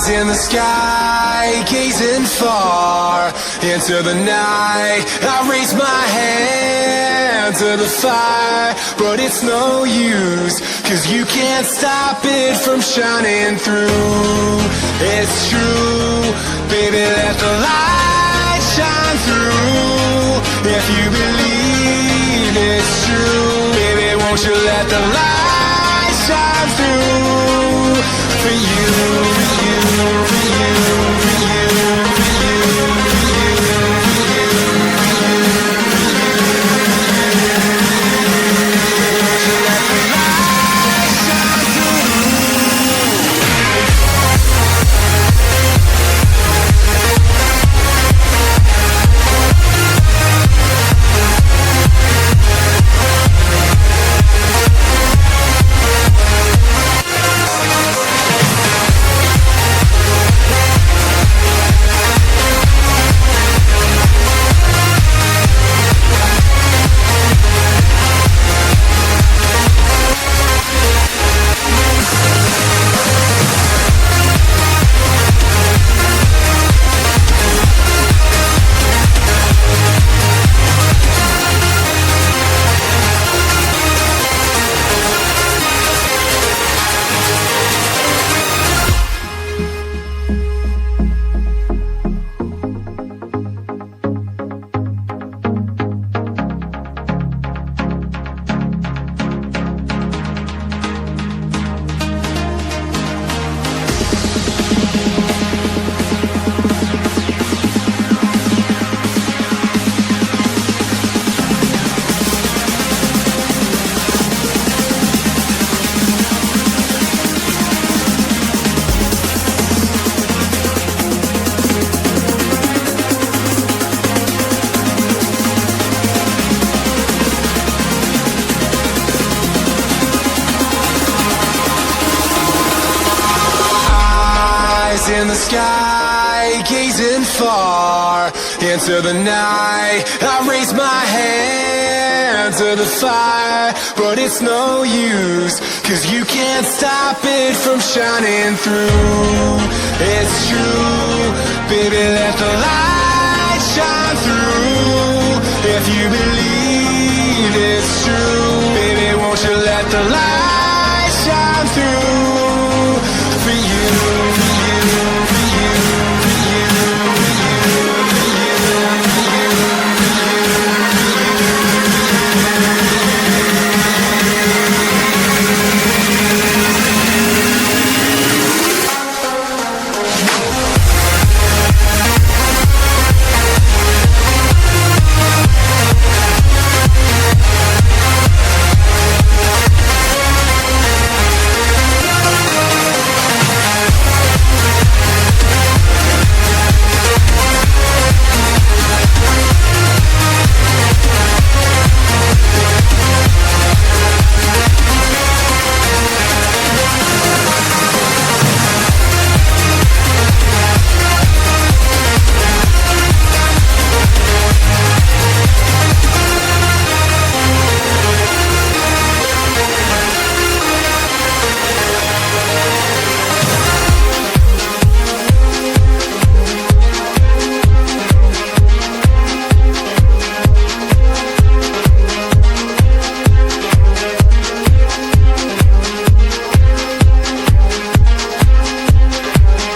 in the sky, gazing far into the night. I raise my hand to the fire, but it's no use, 'cause you can't stop it from shining through. It's true, baby, let the light shine through. If you believe it's true, baby, won't you let the light shine through? For you, for you, for you, for you, for you, for in the sky, gazing far into the night. I raise my hand to the fire, but it's no use, 'cause you can't stop it from shining through. It's true, baby, let the light shine through. If you believe it's true, baby, won't you let the light shine through? For you, for you, for you, for you, for you, for you, for you,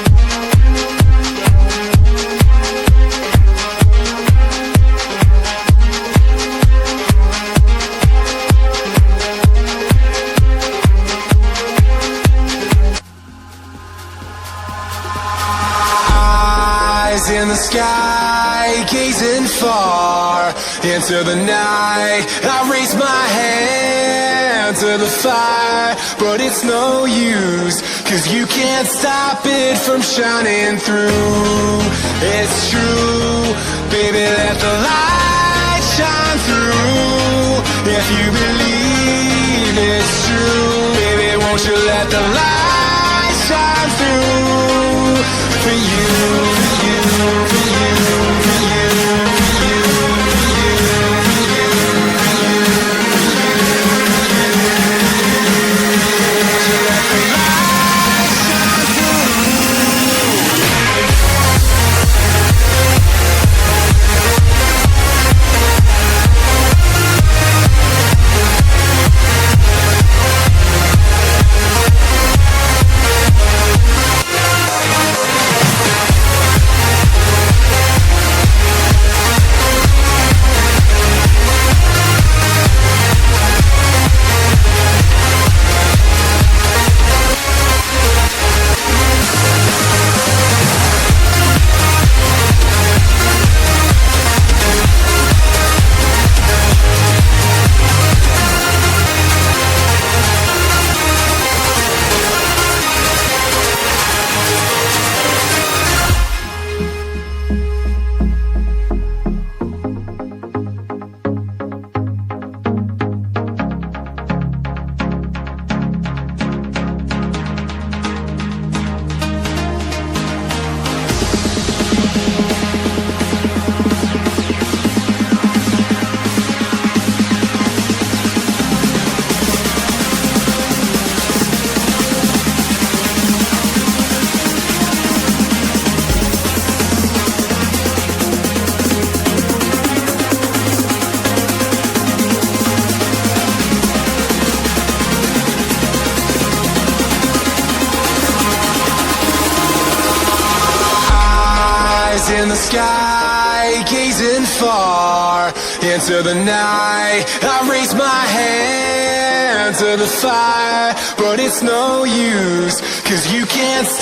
in the sky, gazing far into the night. I raise my hand to the fire, but it's no use, 'cause you can't stop it from shining through. It's true, baby, let the light shine through. If you believe it's true, baby, won't you let the light shine through? For you, for you, for you, for you, for you, for you, for you, for you, for you, for you, for you. eyes in the sky, gazing far into the night. I raise my hand to the fire, but it's no use, 'cause you can't stop.